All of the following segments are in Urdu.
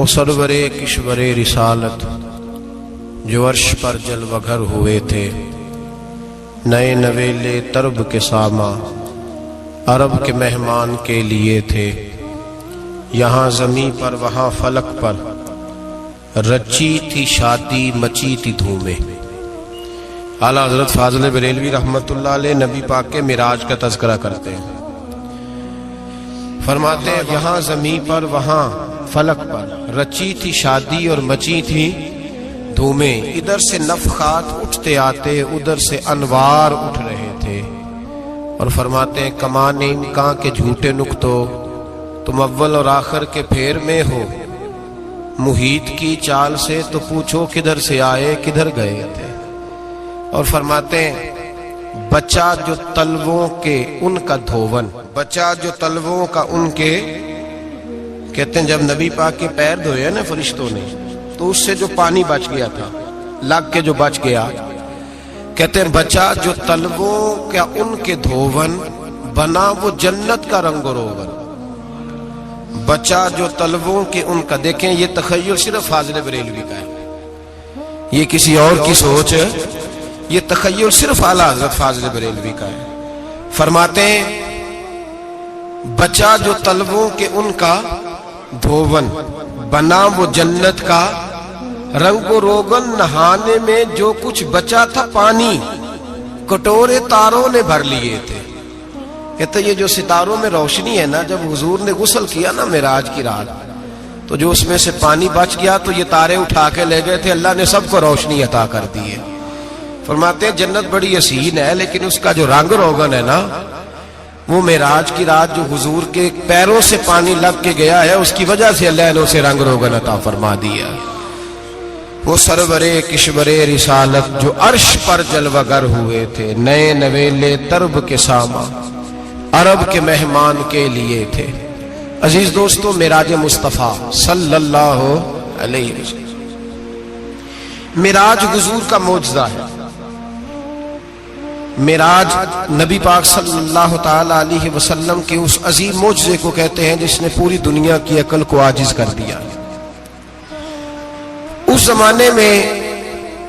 وہ سرور کشور رسالت جو عرش پر جلوہ گر ہوئے تھے، نئے نویلے طرب کے ساما عرب کے مہمان کے لیے تھے، یہاں زمیں پر وہاں فلک پر رچی تھی شادی مچی تھی دھومیں۔ اعلیٰ حضرت فاضل بریلوی رحمۃ اللہ علیہ نبی پاک کے معراج کا تذکرہ کرتے ہیں، فرماتے ہیں یہاں زمیں پر وہاں فلک پر رچی تھی شادی اور مچی تھی دھومیں، ادھر سے نفخات اٹھتے آتے ادھر سے انوار اٹھ رہے تھے، اور فرماتے ہیں کمان امکان کے جھوٹے نکتو، تم اول اور آخر کے پھیر میں ہو، محیط کی چال سے تو پوچھو کدھر سے آئے کدھر گئے تھے۔ اور فرماتے ہیں بچہ جو تلووں کے ان کا دھوون، بچہ جو تلووں کا ان کے، کہتے ہیں جب نبی پاک کے پیر دھوئے نا فرشتوں نے تو اس سے جو پانی بچ گیا تھا لگ کے جو بچ گیا، کہتے ہیں بچہ جو تلووں کا ان کے دھوون بنا وہ جنت کا رنگ و روغن، بچہ جو تلووں کے ان کا، دیکھیں یہ تخیل صرف فاضل بریلوی کا ہے، یہ کسی اور کی سوچ ہے، یہ تخیل صرف اعلیٰ حضرت فاضل بریلوی کا ہے۔ فرماتے ہیں بچہ جو تلووں کے ان کا دھوون بنا وہ جنت کا رنگ و روغن، نہانے میں جو کچھ بچا تھا پانی کٹورے تاروں نے بھر لیے تھے۔ کہتے یہ جو ستاروں میں روشنی ہے نا، جب حضور نے غسل کیا نا معراج کی رات تو جو اس میں سے پانی بچ گیا تو یہ تارے اٹھا کے لے گئے تھے، اللہ نے سب کو روشنی عطا کر دی ہے۔ فرماتے ہیں جنت بڑی حسین ہے لیکن اس کا جو رنگ روغن ہے نا، وہ معراج کی رات جو حضور کے پیروں سے پانی لگ کے گیا ہے اس کی وجہ سے اللہ نے اسے رنگ روغن عطا فرما دیا۔ وہ سرور کشور رسالت جو عرش پر جلوہ گر ہوئے تھے، نئے نویلے طرب کے ساما عرب کے مہمان کے لیے تھے۔ عزیز دوستو، معراج مصطفیٰ صلی اللہ علیہ وسلم، معراج حضور کا معجزہ ہے۔ معراج نبی پاک صلی اللہ تعالی علیہ وسلم کے اس عظیم معجزے کو کہتے ہیں جس نے پوری دنیا کی عقل کو عاجز کر دیا۔ اس زمانے میں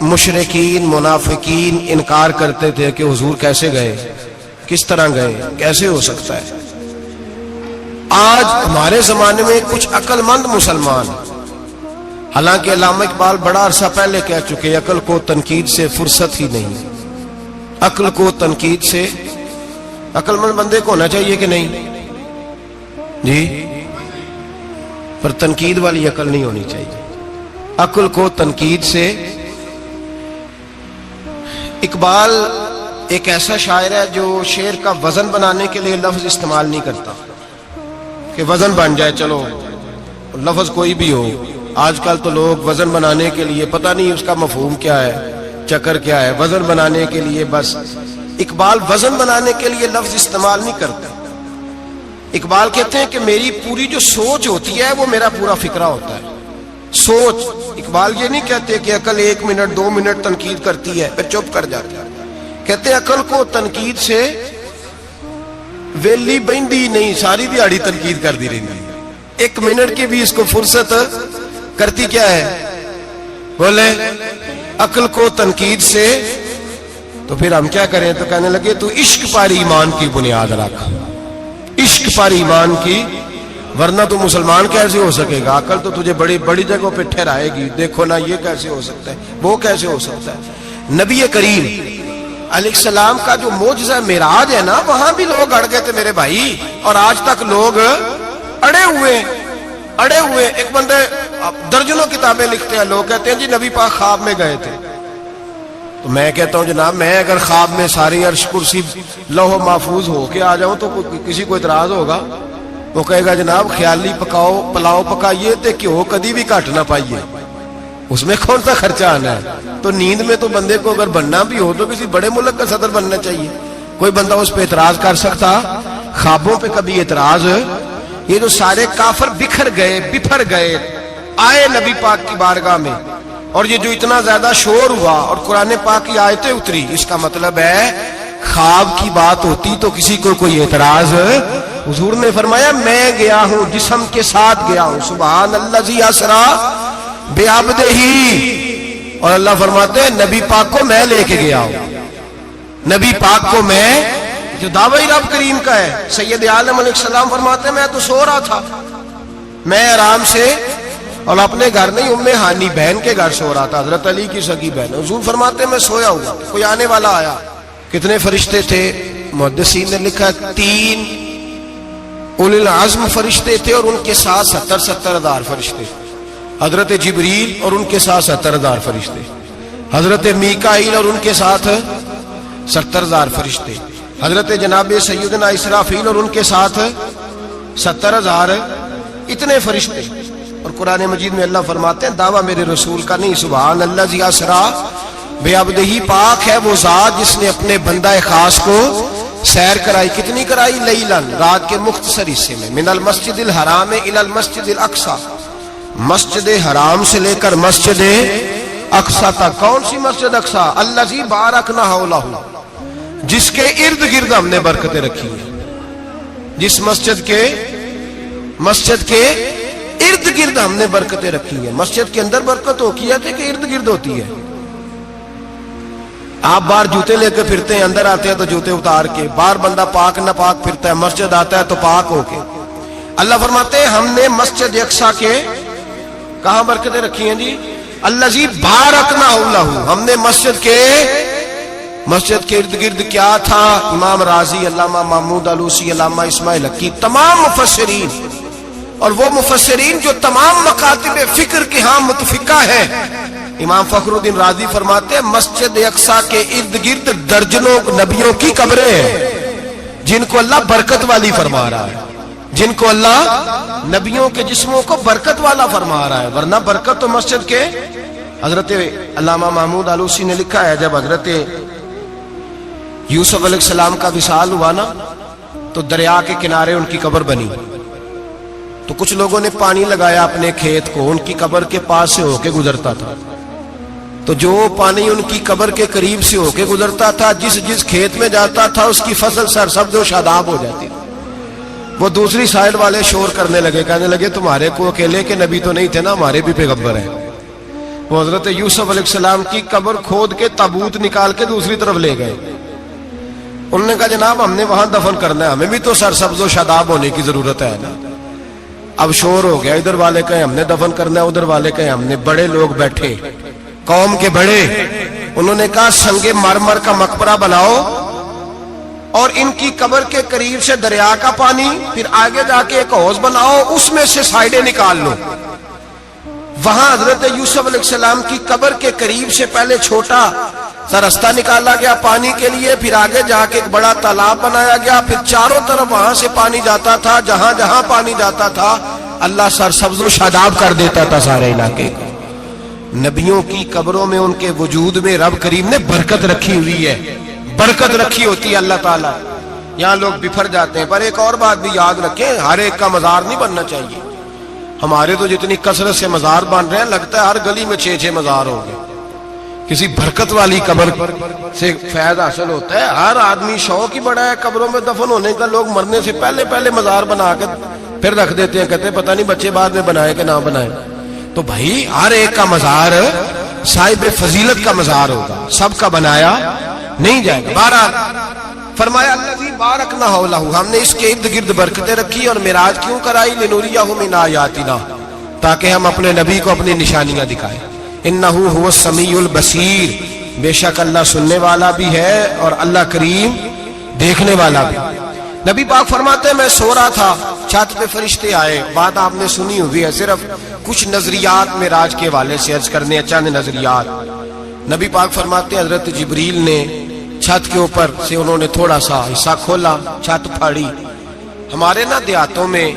مشرکین منافقین انکار کرتے تھے کہ حضور کیسے گئے، کس طرح گئے، کیسے ہو سکتا ہے۔ آج ہمارے زمانے میں کچھ عقل مند مسلمان، حالانکہ علامہ اقبال بڑا عرصہ پہلے کہہ چکے عقل کو تنقید سے فرصت ہی نہیں، عقل کو تنقید سے، عقل مند بندے کو ہونا چاہیے کہ نہیں جی، پر تنقید والی عقل نہیں ہونی چاہیے، عقل کو تنقید سے۔ اقبال ایک ایسا شاعر ہے جو شعر کا وزن بنانے کے لیے لفظ استعمال نہیں کرتا کہ وزن بن جائے، چلو لفظ کوئی بھی ہو۔ آج کل تو لوگ وزن بنانے کے لیے پتہ نہیں اس کا مفہوم کیا ہے، چکر کیا ہے، وزن بنانے کے لیے بس۔ اقبال وزن بنانے کے لیے لفظ استعمال نہیں کرتا۔ اقبال کہتے ہیں کہ میری پوری جو سوچ ہوتی ہے وہ میرا پورا فکرہ ہوتا ہے، سوچ۔ اقبال یہ نہیں کہتے کہ عقل 1 منٹ 2 منٹ تنقید کرتی ہے پھر چپ کر جاتی ہے، کہتے ہیں عقل کو تنقید سے ویلی بہندی نہیں، ساری دیہاڑی تنقید کر دی رہی، 1 منٹ کی بھی اس کو فرصت کرتی کیا ہے، بولے عقل کو تنقید سے۔ تو پھر ہم کیا کریں، تو کہنے لگے تو عشق پر ایمان کی بنیاد رکھ، عشق پر ایمان کی، ورنہ تو مسلمان کیسے ہو سکے گا، عقل تو تجھے بڑی بڑی جگہوں پہ ٹھہرائے گی، دیکھو نا یہ کیسے ہو سکتا ہے، وہ کیسے ہو سکتا ہے۔ نبی کریم علیہ السلام کا جو معجزہ معراج ہے نا، وہاں بھی لوگ اڑ گئے تھے میرے بھائی، اور آج تک لوگ اڑے ہوئے۔ ایک بندے درجنوں کتابیں لکھتے ہیں، لوگ کہتے ہیں جی نبی پاک خواب میں گئے تھے، تو میں کہتا ہوں جناب میں اگر خواب میں ساری عرش کرسی لوح محفوظ ہو کے آ جاؤں تو کسی کو اعتراض ہوگا؟ وہ کہے گا جناب خیالی پلاؤ پکائیے تے کہ کدی بھی گھٹ نہ پائیے، اس میں کون سا خرچہ آنا ہے۔ تو نیند میں تو بندے کو اگر بننا بھی ہو تو کسی بڑے ملک کا صدر بننا چاہیے، کوئی بندہ اس پہ اعتراض کر سکتا؟ خوابوں پہ کبھی اعتراض؟ یہ جو سارے کافر بکھر گئے آئے نبی پاک کی بارگاہ میں، اور یہ جو اتنا زیادہ شور ہوا اور قرآن پاک کی آیتیں اتری، اس کا مطلب ہے خواب کی بات ہوتی تو کسی کو کوئی اعتراض حضور نے فرمایا میں گیا ہوں، جسم کے ساتھ گیا ہوں، سبحان الذی اسرا بعبدہ، اور اللہ فرماتے ہیں نبی پاک کو میں لے کے گیا ہوں، نبی پاک کو میں، جو دعوی رب کریم کا ہے۔ سید عالم علیہ السلام فرماتے ہیں میں تو سو رہا تھا، میں آرام سے، اور اپنے گھر نہیں، ام ہانی بہن کے گھر سو رہا تھا، حضرت علی کی سگی بہن۔ حضور فرماتے ہیں میں سویا ہوا، کوئی آنے والا آیا۔ کتنے فرشتے تھے؟ محدثین نے لکھا 3 اولی العزم فرشتے تھے، اور ان کے ساتھ 70 ہزار فرشتے، حضرت جبریل اور ان کے ساتھ 70 ہزار فرشتے، حضرت میکائیل اور ان کے ساتھ 70 ہزار فرشتے، حضرت جناب سیدنا اسرافیل اور ان کے ساتھ 70 ہزار، اتنے فرشتے۔ اور قرآن مجید میں اللہ فرماتے ہیں دعویٰ میرے رسول کا نہیں، سبحان الذی اسرا بعبدہ، پاک ہے وہ ذات جس نے اپنے بندہ خاص کو سیر کرائی۔ کتنی کرائی؟ لیلاً، رات کے مختصر حصے میں، من المسجد الحرام الی المسجد الاقصی، مسجد حرام سے لے کر مسجد اقصی تک۔ کون سی مسجد اقصی؟ الذی بارکنا حولہ، جس کے ارد گرد ہم نے برکتیں رکھی ہیں، جس مسجد کے ارد گرد ہم نے برکتیں رکھی ہیں۔ مسجد کے اندر برکت ہوتی ہے کہ ارد گرد ہوتی ہے؟ آپ باہر جوتے لے کے پھرتے ہیں، اندر آتے ہیں تو جوتے اتار کے، باہر بندہ پاک نہ پاک پھرتا ہے، مسجد آتا ہے تو پاک ہو کے۔ اللہ فرماتے ہیں ہم نے مسجد اقصی کے کہاں برکتیں رکھی ہیں جی؟ الذی بارکنا حولہ، ہم نے مسجد کے ارد گرد کیا تھا؟ امام راضی، علامہ محمود آلوسی، علامہ اسماعیل حقی، تمام مفسرین، اور وہ مفسرین جو تمام مکاتب فکر کے ہاں متفقہ ہیں۔ امام فخر الدین رازی فرماتے ہیں مسجد اقصی کے ارد گرد درجنوں نبیوں کی قبریں ہیں، جن کو اللہ برکت والی فرما رہا ہے، جن کو اللہ نبیوں کے جسموں کو برکت والا فرما رہا ہے، ورنہ برکت تو مسجد کے۔ حضرت علامہ محمود آلوسی نے لکھا ہے جب حضرت یوسف علیہ السلام کا وصال ہوا نا، تو دریا کے کنارے ان کی قبر بنی، تو کچھ لوگوں نے پانی لگایا اپنے کھیت کو، ان کی قبر کے پاس سے ہو کے گزرتا تھا، تو جو پانی ان کی قبر کے قریب سے ہو کے گزرتا تھا، جس کھیت میں جاتا تھا اس کی فصل سرسبز و شاداب ہو جاتی تھی۔ وہ دوسری سائڈ والے شور کرنے لگے، کہنے لگے تمہارے کو اکیلے کے نبی تو نہیں تھے نا، ہمارے بھی پیغمبر ہیں۔ وہ حضرت یوسف علیہ السلام کی قبر کھود کے تابوت نکال کے دوسری طرف لے گئے۔ انہوں نے کہا جناب ہم نے وہاں دفن کرنا ہے، ہمیں بھی تو سرسبز و شاداب ہونے کی ضرورت ہے نا۔ اب شور ہو گیا، ادھر والے کہیں ہم نے دفن کرنا ہے، ادھر والے کہیں ہم نے۔ بڑے لوگ بیٹھے، قوم کے بڑے، انہوں نے کہا سنگ مرمر کا مقبرہ بناؤ، اور ان کی قبر کے قریب سے دریا کا پانی، پھر آگے جا کے ایک حوض بناؤ، اس میں سے سائڈیں نکال لو۔ وہاں حضرت یوسف علیہ السلام کی قبر کے قریب سے پہلے چھوٹا سا رستہ نکالا گیا پانی کے لیے، پھر آگے جا کے ایک بڑا تالاب بنایا گیا، پھر چاروں طرف وہاں سے پانی جاتا تھا، جہاں جہاں پانی جاتا تھا اللہ سرسبز و شاداب کر دیتا تھا سارے علاقے کو۔ نبیوں کی قبروں میں، ان کے وجود میں رب کریم نے برکت رکھی ہوئی ہے، برکت رکھی ہوتی ہے اللہ تعالیٰ۔ یہاں لوگ بفر جاتے ہیں، پر ایک اور بات بھی یاد رکھیں، ہر ایک کا مزار نہیں بننا چاہیے۔ ہمارے تو جتنی کثرت سے مزار بن رہے ہیں، لگتا ہے ہر گلی میں 6 مزار ہوں گے۔ کسی برکت والی قبر سے فیض حاصل ہوتا ہے۔ ہر آدمی شوق ہی بڑا ہے قبروں میں دفن ہونے کا، لوگ مرنے سے پہلے مزار بنا کے پھر رکھ دیتے ہیں، کہتے ہیں پتہ نہیں بچے بعد میں بنائے کہ نہ بنائے۔ تو بھائی ہر ایک کا مزار صاحب فضیلت کا مزار ہوگا، سب کا بنایا نہیں جائے گا۔ بہرحال فرمایا الذی بارکنا حولہ، ہم نے اس کے ارد گرد برکتیں رکھی، اور معراج کیوں کرائی؟ لنوریہ من آیاتنا، تاکہ ہم اپنے نبی کو اپنی نشانیاں دکھائیں۔ انہ هو السمیع البصیر، بے شک اللہ سننے والا بھی ہے اور اللہ کریم دیکھنے والا بھی۔ نبی پاک فرماتے ہیں میں سو رہا تھا، چھت پہ فرشتے آئے، بات آپ نے سنی ہوئی ہے، صرف کچھ نظریات معراج کے حوالے سے عرض کرنے ہیں، چند نظریات۔ نبی پاک فرماتے ہیں حضرت جبریل نے چھت کے اوپر سے انہوں نے تھوڑا سا حصہ کھولا، چھت پھاڑی۔ ہمارے نا دیہاتوں میں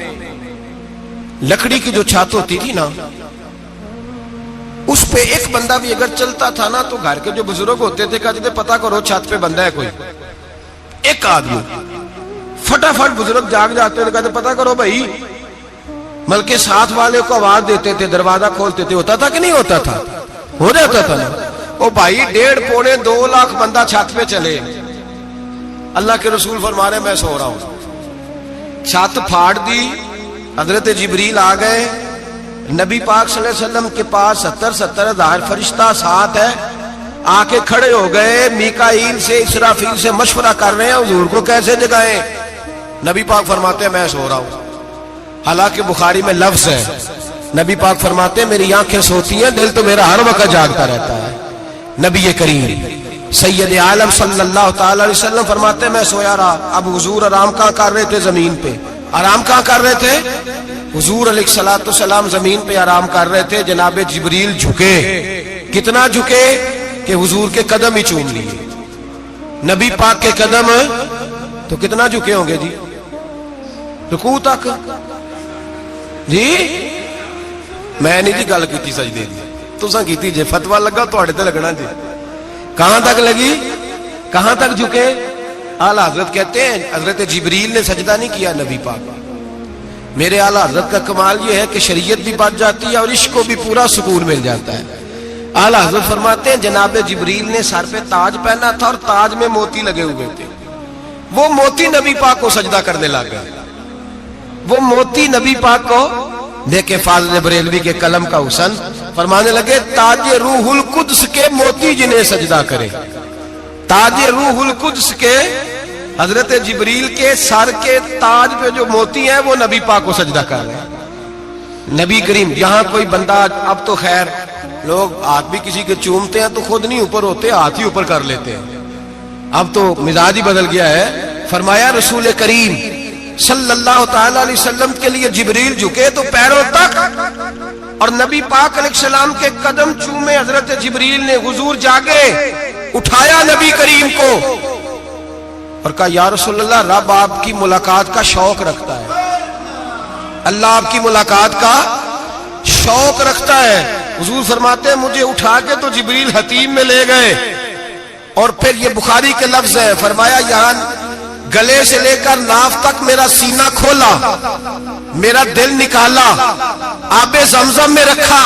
لکڑی کی جو چھت ہوتی تھی نا، اس پہ ایک بندہ بھی اگر چلتا تھا نا، تو گھر کے جو بزرگ ہوتے تھے کہتے تھے پتہ کرو چھت پہ بندہ ہے کوئی۔ ایک آدمی فٹافٹ بزرگ جاگ جاتے تھے، کہتے پتہ کرو بھائی، بلکہ ساتھ والے کو آواز دیتے تھے، دروازہ کھولتے تھے۔ ہوتا تھا کہ نہیں ہوتا تھا؟ ہو جاتا تھا نا۔ او بھائی 1.5-2 لاکھ بندہ چھت پہ چلے، اللہ کے رسول فرما رہے میں سو رہا ہوں، چھت پھاڑ دی, حضرت جبریل آ گئے, نبی پاک صلی اللہ علیہ وسلم کے پاس 70,000 فرشتہ ساتھ ہے, آ کے کھڑے ہو گئے, میکائیل سے اسرافیل سے مشورہ کر رہے ہیں حضور کو کیسے جگائیں. نبی پاک فرماتے ہیں میں سو رہا ہوں. حالانکہ بخاری میں لفظ ہے, نبی پاک فرماتے ہیں میری آنکھیں سوتی ہیں, دل تو میرا ہر وقت جاگتا رہتا ہے. نبی کریم سید عالم صلی اللہ تعالی علیہ وسلم فرماتے ہیں میں سویا رہا. اب حضور آرام کہاں کر رہے تھے؟ زمین پہ. آرام کہاں کر رہے تھے؟ حضور علیہ الصلوۃ والسلام زمین پہ آرام کر رہے تھے. جناب جبریل جھکے, کتنا جھکے کہ حضور کے قدم ہی چوم لیے. نبی پاک کے قدم تو کتنا جھکے ہوں گے جی, رکوع تک. جی میں نہیں جی گل کی سجدے دی, تساں کیتی جے, فتوا لگا تواڈے تے لگنا جی. کہاں تک لگی, کہاں تک جھکے؟ اعلی حضرت کہتے ہیں حضرت جبریل نے سجدہ نہیں کیا نبی پاک. میرے اعلی حضرت کا کمال یہ ہے کہ شریعت بھی بچ جاتی ہے اور عشق کو بھی پورا سکون مل جاتا ہے. اعلی حضرت فرماتے ہیں جناب جبریل نے سر پہ تاج پہنا تھا اور تاج میں موتی لگے ہوئے تھے. وہ موتی نبی پاک کو سجدہ کرنے لگ گئے. وہ موتی نبی پاک کو دیکھیں, فاضل بریلوی کے قلم کا حسن, فرمانے لگے تاج روح القدس کے موتی جنہیں سجدہ کرے. تاج روح القدس کے حضرت جبریل کے سر کے تاج پہ جو موتی ہیں وہ نبی پاک کو سجدہ کر رہے ہیں. نبی کریم یہاں کوئی بندہ, اب تو خیر لوگ ہاتھ بھی کسی کے چومتے ہیں تو خود نہیں اوپر ہوتے, ہاتھ ہی اوپر کر لیتے ہیں. اب تو مزاج ہی بدل گیا ہے. فرمایا رسول کریم صلی اللہ تعالی علیہ وسلم کے لیے جبریل جھکے تو پیروں تک, اور نبی پاک علیہ السلام کے قدم چومے. حضرت جبریل نے حضور جاگے, اٹھایا نبی کریم کو اور کہا یا رسول اللہ, رب آپ کی ملاقات کا شوق رکھتا ہے, اللہ آپ کی ملاقات کا شوق رکھتا ہے. حضور فرماتے ہیں مجھے اٹھا کے تو جبریل حتیم میں لے گئے, اور پھر یہ بخاری کے لفظ ہے, فرمایا یہاں گلے سے لے کر ناف تک میرا سینہ کھولا, میرا دل نکالا, آب زمزم میں رکھا.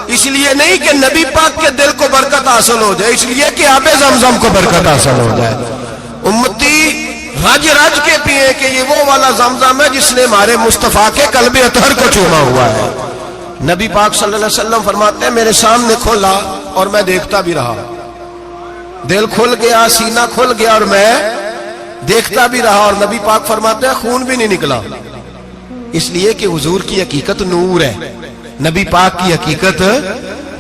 اس لیے نہیں کہ نبی پاک کے دل کو برکت حاصل ہو جائے, اس لیے کہ آب زمزم کو برکت حاصل ہو جائے. امتی رج رج کے پیئے کہ یہ وہ والا زمزم ہے جس نے ہمارے مصطفیٰ کے قلب اطہر کو چوما ہوا ہے. نبی پاک صلی اللہ علیہ وسلم فرماتے ہیں میرے سامنے کھولا اور میں دیکھتا بھی رہا. دل کھل گیا, سینہ کھل گیا اور میں دیکھتا بھی رہا. اور نبی پاک فرماتے ہیں خون بھی نہیں نکلا, اس لیے کہ حضور کی حقیقت نور ہے, نبی پاک کی حقیقت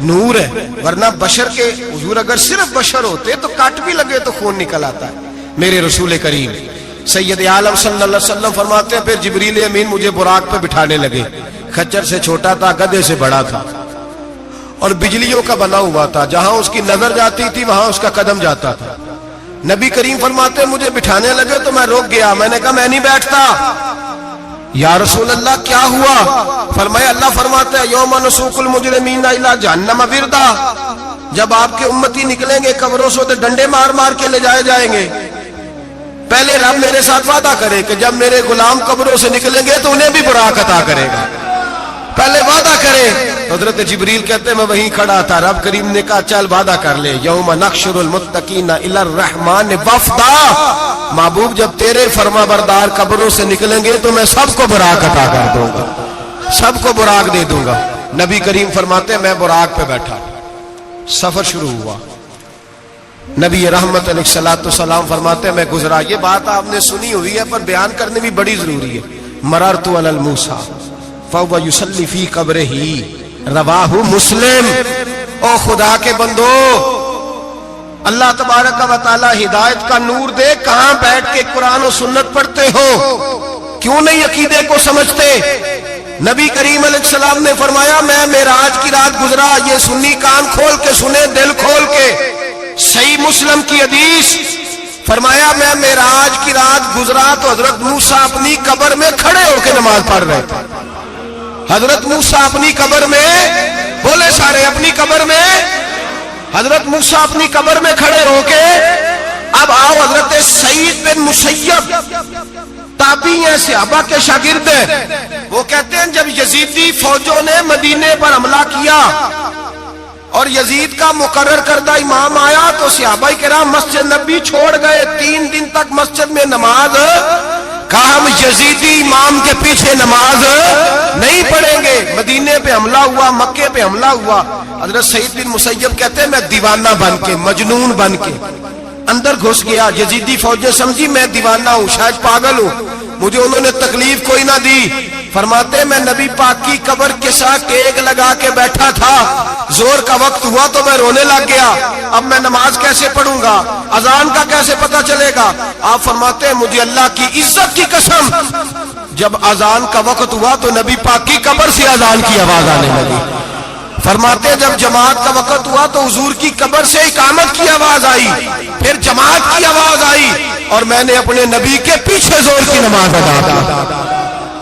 نور ہے. ورنہ بشر کے, حضور اگر صرف بشر ہوتے تو کٹ بھی لگے تو خون نکل آتا ہے. میرے رسول کریم سید عالم صلی اللہ علیہ وسلم فرماتے ہیں پھر جبریل امین مجھے براق پہ بٹھانے لگے. خچر سے چھوٹا تھا, گدھے سے بڑا تھا, اور بجلیوں کا بنا ہوا تھا. جہاں اس کی نظر جاتی تھی وہاں اس کا قدم جاتا تھا. نبی کریم فرماتے ہیں مجھے بٹھانے لگے تو میں رک گیا. میں نے کہا میں نہیں بیٹھتا. یا رسول اللہ کیا ہوا؟ فرمایا اللہ فرماتا ہے یوم نسوق المجرمین الی جہنم وردا, جب آپ کے امتی نکلیں گے قبروں سے تو ڈنڈے مار مار کے لے جائے جائیں گے. پہلے رب میرے ساتھ وعدہ کرے کہ جب میرے غلام قبروں سے نکلیں گے تو انہیں بھی براق عطا کرے گا. پہلے وعدہ کرے. حضرت جبریل کہتے ہیں میں وہیں کھڑا تھا, رب کریم نے کہا چل وعدہ کر لے, یوم نحشر المتقین الی الرحمن وفدا, محبوب جب تیرے فرما بردار قبروں سے نکلیں گے تو میں سب کو براق عطا کر دوں گا, سب کو براق دے دوں گا. نبی کریم فرماتے ہیں میں براق پہ بیٹھا, سفر شروع ہوا. نبی رحمت علیہ الصلوۃ والسلام فرماتے ہیں میں گزرا. یہ بات آپ نے سنی ہوئی ہے پر بیان کرنے بھی بڑی ضروری ہے. مررت علی الموسیٰ فهو یصلی فی قبرہ, رواہ مسلم. او خدا کے بندو, اللہ تبارک و تعالی ہدایت کا نور دے, کہاں بیٹھ کے قرآن و سنت پڑھتے ہو, کیوں نہیں عقیدے کو سمجھتے؟ نبی کریم علیہ السلام نے فرمایا میں معراج کی رات گزرا. یہ سنی کان کھول کے سنے, دل کھول کے. صحیح مسلم کی حدیث, فرمایا میں معراج کی رات گزرا تو حضرت موسیٰ اپنی قبر میں کھڑے ہو کے نماز پڑھ رہے تھے. حضرت موسیٰ اپنی قبر میں, بولے سارے اپنی قبر میں, حضرت موسیٰ اپنی قبر میں کھڑے ہو کے. اب آؤ حضرت سعید بن مسیب تابعی ہیں, صحابہ کے شاگرد ہیں. وہ کہتے ہیں جب یزیدی فوجوں نے مدینے پر حملہ کیا اور یزید کا مقرر کردہ امام آیا تو صحابہ کرام مسجد نبی چھوڑ گئے. 3 دن تک مسجد میں نماز کہا ہم یزیدی امام کے پیچھے نماز نہیں پڑھیں گے. مدینے پہ حملہ ہوا, مکے پہ حملہ ہوا. حضرت سعید بن مسیب کہتے ہیں میں دیوانہ بن کے, مجنون بن کے اندر گھس گیا. یزیدی فوجیں سمجھی میں دیوانہ ہوں, شاید پاگل ہوں, مجھے انہوں نے تکلیف کوئی نہ دی. فرماتے میں نبی پاک کی قبر کے ساتھ ٹیک لگا کے بیٹھا تھا, زور کا وقت ہوا تو میں رونے لگ گیا. اب میں نماز کیسے پڑھوں گا, اذان کا کیسے پتہ چلے گا. آپ فرماتے ہیں مجھے اللہ کی عزت کی قسم, جب اذان کا وقت ہوا تو نبی پاک کی قبر سے اذان کی آواز آنے لگی. فرماتے جب جماعت کا وقت ہوا تو حضور کی قبر سے اقامت کی آواز آئی, پھر جماعت کی آواز آئی, اور میں نے اپنے نبی کے پیچھے زور کی نماز ادا کی.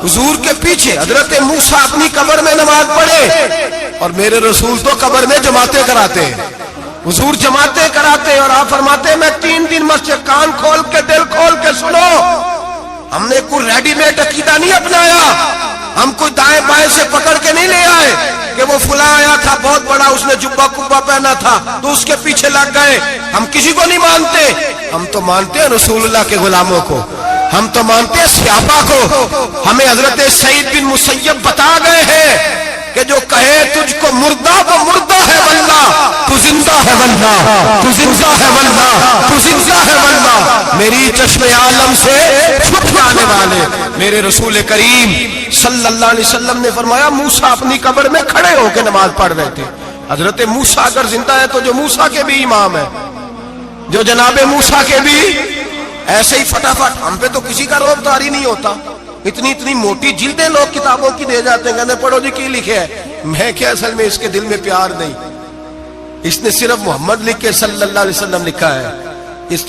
حضور کے پیچھے حضرت موسیٰ اپنی قبر میں نماز پڑھے, اور میرے رسول تو قبر میں جماعتیں کراتے ہیں. حضور جماعتیں کراتے, اور آپ فرماتے میں 3 دن مسجد, کان کھول کے دل کھول کے سنو, ہم نے کوئی ریڈی میڈ عقیدہ نہیں اپنایا, ہم کوئی دائیں بائیں سے پکڑ کے نہیں لے آئے کہ وہ فلاں آیا تھا بہت بڑا, اس نے جبہ کبہ پہنا تھا تو اس کے پیچھے لگ گئے. ہم کسی کو نہیں مانتے, ہم تو مانتے ہیں رسول اللہ کے غلاموں کو, ہم تو مانتے ہیں صحابہ کو. ہمیں حضرت سعید بن مسیب بتا گئے ہیں کہ جو کہے تجھ کو مردہ وہ مردہ ہے واللہ, تو زندہ ہے واللہ, تو زندہ ہے واللہ, تو زندہ ہے واللہ. میری چشم عالم سے چھپ جانے والے میرے رسول کریم صلی اللہ علیہ وسلم نے فرمایا موسیٰ اپنی قبر میں کھڑے ہو کے نماز پڑھ رہے تھے. حضرت موسیٰ اگر زندہ ہے تو جو موسیٰ کے بھی امام ہے, جو جناب موسیٰ کے بھی ایسے ہی فٹافٹ. ہم پہ تو کسی کا روب داری نہیں ہوتا, اتنی موٹی جلدیں لوگ کتابوں کی دے جاتے ہیں, کہتے پڑھو جی کی لکھے ہے. میں کیا, اصل میں اس کے دل میں پیار نہیں, اس نے صرف محمد لکھ کے صلی اللہ علیہ وسلم لکھا ہے.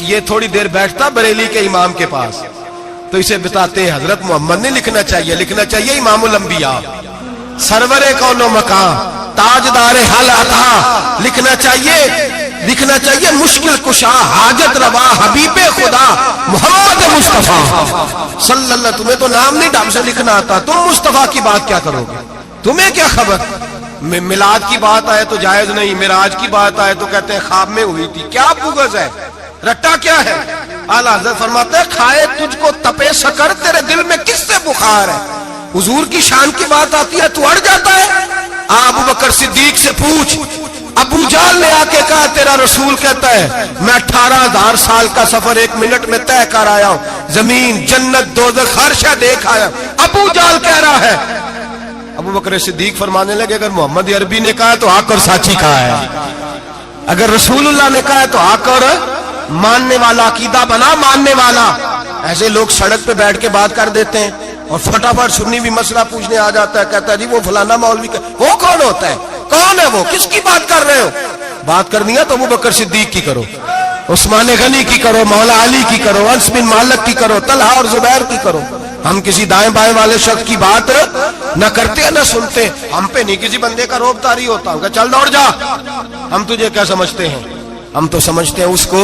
یہ تھوڑی دیر بیٹھتا بریلی کے امام کے پاس تو اسے بتاتے ہیں حضرت محمد نے لکھنا چاہیے, لکھنا چاہیے امام الانبیاء, سرور کون و مکان, تاجدار حال عطا, لکھنا چاہیے مشکل کشا, حاجت روا, حبیب خدا محمد مصطفیٰ صلی اللہ. تمہیں تو نام نہیں ڈھنگ سے لکھنا آتا, تم مصطفیٰ کی بات کیا کرو گے, تمہیں کیا خبر. میلاد کی بات آئے تو جائز نہیں, معراج کی بات آئے تو کہتے ہیں خواب میں ہوئی تھی. کیا بغض ہے, رٹا کیا ہے. اعلیٰ حضرت فرماتے ہیں کھائے تجھ کو تپے سکر, تیرے دل میں کس سے بخار ہے. حضور کی شان کی بات آتی ہے تو اڑ جاتا ہے. ابو بکر صدیق سے پوچھ, ابو جہل نے آ کے کہا تیرا رسول کہتا ہے میں 18,000 سال کا سفر 1 منٹ میں طے کر آیا ہوں, زمین جنت دوزخ ہر شے دیکھ آیا. ابو جہل کہہ رہا ہے. ابو بکر صدیق فرمانے لگے اگر محمد عربی نے کہا تو حق اور سچی کہا ہے, اگر رسول اللہ نے کہا تو حق اور ماننے والا, عقیدہ بنا ماننے والا. ایسے لوگ سڑک پہ بیٹھ کے بات کر دیتے ہیں اور فٹافٹ سنی بھی مسئلہ پوچھنے آ جاتا ہے, کہتا ہے جی وہ فلانا مولوی کا, وہ کون ہوتا ہے, کون ہے وہ, کس کی بات کر رہے ہو. بات کرنی ہے تو ابو بکر صدیق کی کرو, عثمان غنی کی کرو, مولا علی کی کرو, انس بن مالک کی کرو, طلحہ اور زبیر کی کرو. ہم کسی دائیں بائیں والے شخص کی بات نہ کرتے نہ سنتے. ہم پہ نہیں کسی بندے کا روب طاری ہوتا, ہم کہ چل دوڑ جا, ہم تجھے کیا سمجھتے ہیں. ہم تو سمجھتے ہیں اس کو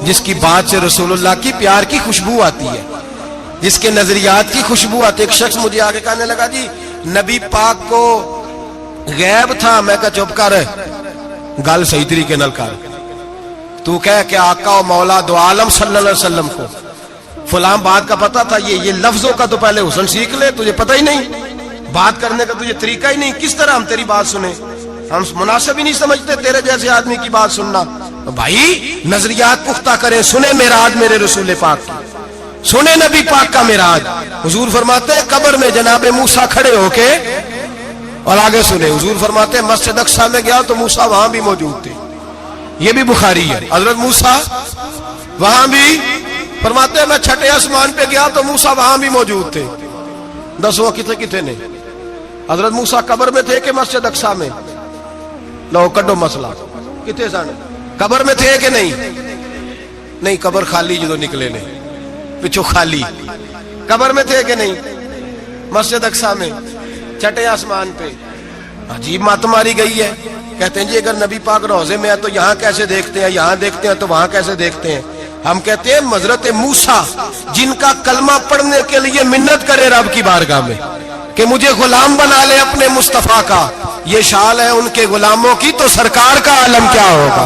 جس کی بات سے رسول اللہ کی پیار کی خوشبو آتی ہے, جس کے نظریات کی خوشبو آتی. ایک شخص مجھے آگے کہنے لگا جی نبی پاک کو غیب تھا. میں کہا چپ کر, گل صحیح طریقے نال کر. تو کہہ کہ آقا و مولا دو عالم صلی اللہ علیہ وسلم کو فلاں بات کا پتا تھا, یہ لفظوں کا تو پہلے حسن سیکھ لے, تجھے پتہ ہی نہیں, بات کرنے کا تجھے طریقہ ہی نہیں, کس طرح ہم تیری بات سنیں. ہم مناسب ہی نہیں سمجھتے تیرے جیسے آدمی کی بات سننا. بھائی نظریات پختہ کریں, سنیں معراج میرے رسول پاک کی, سنیں نبی پاک کا معراج. حضور فرماتے ہیں قبر میں جناب موسیٰ کھڑے ہو کے, اور آگے سنیں حضور فرماتے ہیں مسجد اقصی میں گیا تو موسیٰ وہاں بھی موجود تھے. یہ بھی بخاری ہے. حضرت موسیٰ وہاں بھی, فرماتے ہیں میں 6 آسمان پہ گیا تو موسیٰ وہاں بھی موجود تھے. 10 وہ کتنے نے, حضرت موسیٰ قبر میں تھے کہ مسجد اقصی میں, لو کڈو مسئلہ, کتنے سانے قبر میں تھے کہ نہیں, قبر خالی جو نکلے نے پچھو خالی, قبر میں تھے کہ نہیں, مسجد اقصی میں 6 آسمان پہ. عجیب مات ماری گئی ہے. کہتے ہیں جی اگر نبی پاک روضے میں ہے تو یہاں کیسے دیکھتے ہیں, یہاں دیکھتے ہیں تو وہاں کیسے دیکھتے ہیں. ہم کہتے ہیں حضرت موسیٰ جن کا کلمہ پڑھنے کے لیے منت کرے رب کی بارگاہ میں کہ مجھے غلام بنا لے اپنے مصطفیٰ کا, یہ شال ہے ان کے غلاموں کی, تو سرکار کا عالم کیا ہوگا.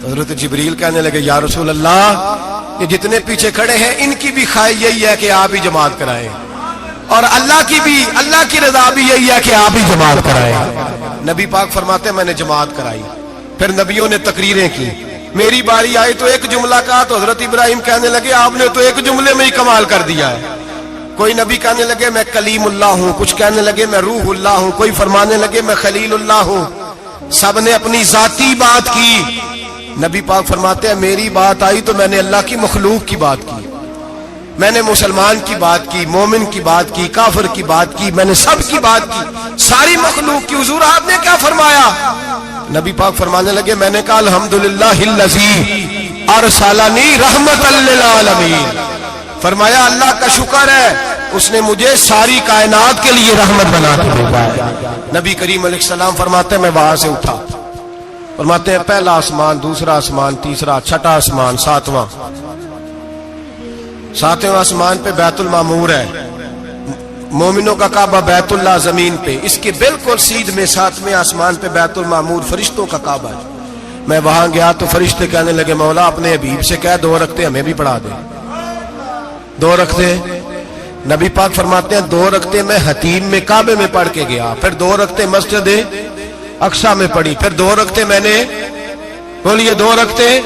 تو حضرت جبریل کہنے لگے یا رسول اللہ یہ جتنے پیچھے کھڑے ہیں ان کی بھی خواہش یہی ہے کہ آپ ہی جماعت کرائیں، اور اللہ کی رضا بھی یہی ہے کہ آپ ہی جماعت کرائیں۔ نبی پاک فرماتے ہیں میں نے جماعت کرائی، پھر نبیوں نے تقریریں کی، میری باری آئی تو ایک جملہ کہا تو حضرت ابراہیم کہنے لگے آپ نے تو ایک جملے میں ہی کمال کر دیا ہے۔ کوئی نبی کہنے لگے میں کلیم اللہ ہوں، کچھ کہنے لگے میں روح اللہ ہوں، کوئی فرمانے لگے میں خلیل اللہ ہوں، سب نے اپنی ذاتی بات کی۔ نبی پاک فرماتے ہیں میری بات آئی تو میں نے اللہ کی مخلوق کی بات کی، میں نے مسلمان کی بات کی، مومن کی بات کی، کافر کی بات کی، میں نے سب کی بات کی، ساری مخلوق کی۔ حضور آپ نے کیا فرمایا؟ نبی پاک فرمانے لگے میں نے کہا الحمدللہ الذی ارسلنی رحمت للعالمین، فرمایا اللہ کا شکر ہے اس نے مجھے ساری کائنات کے لیے رحمت بنا کے بھیجا ہے۔ نبی کریم علیہ السلام فرماتے ہیں میں وہاں سے اٹھا، فرماتے ہیں پہلا آسمان، دوسرا آسمان، تیسرا، چھٹا آسمان، ساتواں آسمان پہ بیت المعمور ہے، مومنوں کا کعبہ بیت اللہ زمین پہ، اس کے بالکل سیدھ میں ساتویں آسمان پہ بیت المعمور فرشتوں کا کعبہ ہے۔ میں وہاں گیا تو فرشتے کہنے لگے مولا اپنے حبیب سے کہہ 2 رکعتیں ہمیں بھی پڑھا دے۔ 2 رکعتیں نبی پاک فرماتے ہیں 2 رکعتیں میں حتیم میں کعبے میں پڑھ کے گیا، پھر 2 رکعتیں مسجد اقصی میں پڑھی، پھر 2 رکعتیں میں نے بولیے 2 رکعتیں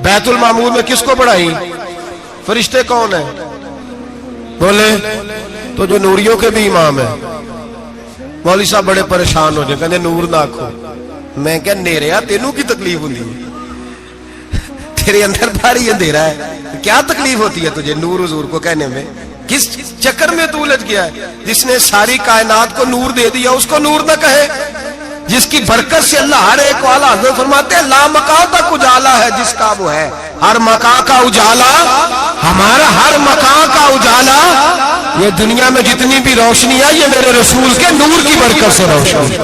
بیت المعمور میں کس کو پڑھائی؟ فرشتے کون ہیں بولے؟ تو جو نوریوں کے بھی امام ہیں۔ مولوی صاحب بڑے پریشان ہو جائے، کہنے نور نہ آکھو۔ میں کہ نیریا تینوں کی تکلیف ہوتی ہے، تیرے اندر بھاری اندھیرا ہے، کیا تکلیف ہوتی ہے تجھے نور حضور کو کہنے میں؟ کس چکر میں تو الجھ گیا ہے؟ جس نے ساری کائنات کو نور دے دیا اس کو نور نہ کہے؟ جس کی برکت سے اللہ ہر ایک والا، حضرت فرماتے ہیں لا مکان تک اجالا ہے جس کا وہ ہے، ہر مکان کا اجالا ہمارا، ہر مکان کا اجالا، یہ دنیا میں جتنی بھی روشنی ہے یہ میرے رسول کے نور کی برکت سے روشن۔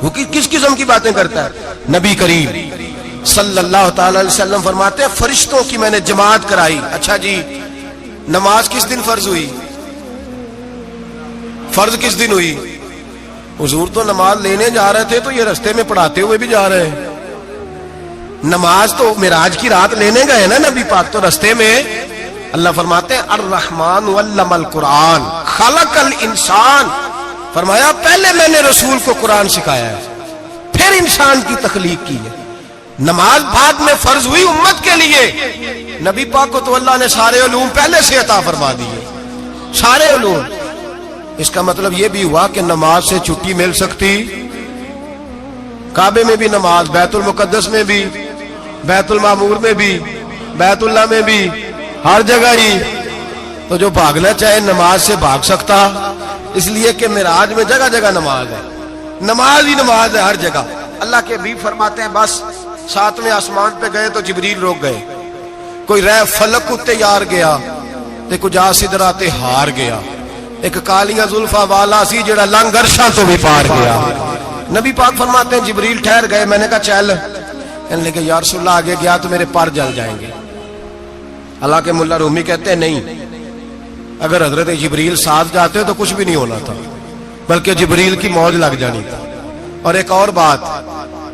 وہ کس قسم کی باتیں کرتا ہے؟ نبی کریم صلی اللہ تعالی علیہ وسلم فرماتے ہیں فرشتوں کی میں نے جماعت کرائی۔ اچھا جی نماز کس دن فرض ہوئی؟ فرض کس دن ہوئی؟ حضور تو نماز لینے جا رہے تھے تو یہ رستے میں پڑھاتے ہوئے بھی جا رہے ہیں۔ نماز تو معراج کی رات لینے گئے نا نبی پاک، تو رستے میں اللہ فرماتے ہیں الرحمن علم القرآن خلق الانسان، فرمایا پہلے میں نے رسول کو قرآن سکھایا ہے پھر انسان کی تخلیق کی ہے۔ نماز بعد میں فرض ہوئی امت کے لیے، نبی پاک کو تو اللہ نے سارے علوم پہلے سے عطا فرما دیے، سارے علوم۔ اس کا مطلب یہ بھی ہوا کہ نماز سے چھٹی مل سکتی، کعبے میں بھی نماز، بیت المقدس میں بھی، بیت المعمور میں بھی، بیت اللہ میں بھی، ہر جگہ ہی۔ تو جو بھاگنا چاہے نماز سے بھاگ سکتا، اس لیے کہ معراج میں جگہ جگہ نماز ہے، نماز ہی نماز ہے ہر جگہ۔ اللہ کے بھی فرماتے ہیں بس 7ویں آسمان پہ گئے تو جبریل روک گئے، کوئی رہ فلک اتے یار گیا تے کچھ سدرا تے ہار گیا، ایک کالیاں زلفا والا سی جڑا لنگ عرشاں تو بھی پار گیا۔ نبی پاک فرماتے ہیں جبریل ٹھہر گئے، میں نے کہا چل، کہنے لگے یا رسول اللہ آگے گیا تو میرے پر جل جائیں گے۔ اللہ کے ملا رومی کہتے ہیں نہیں، اگر حضرت جبریل ساتھ جاتے تو کچھ بھی نہیں ہونا تھا، بلکہ جبریل کی موج لگ جانی تھا۔ اور ایک اور بات،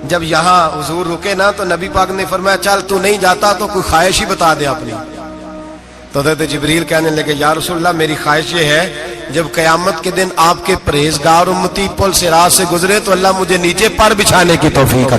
جب یہاں حضور رکے نا تو نبی پاک نے فرمایا چل تو نہیں جاتا تو کوئی خواہش ہی بتا دے اپنی۔ تو حضرت جبریل کہنے لگے یا رسول اللہ میری خواہش یہ ہے جب قیامت کے دن آپ کے پرہیزگار امتی پل سے راہ سے گزرے تو اللہ مجھے نیچے پر بچھانے کی توفیق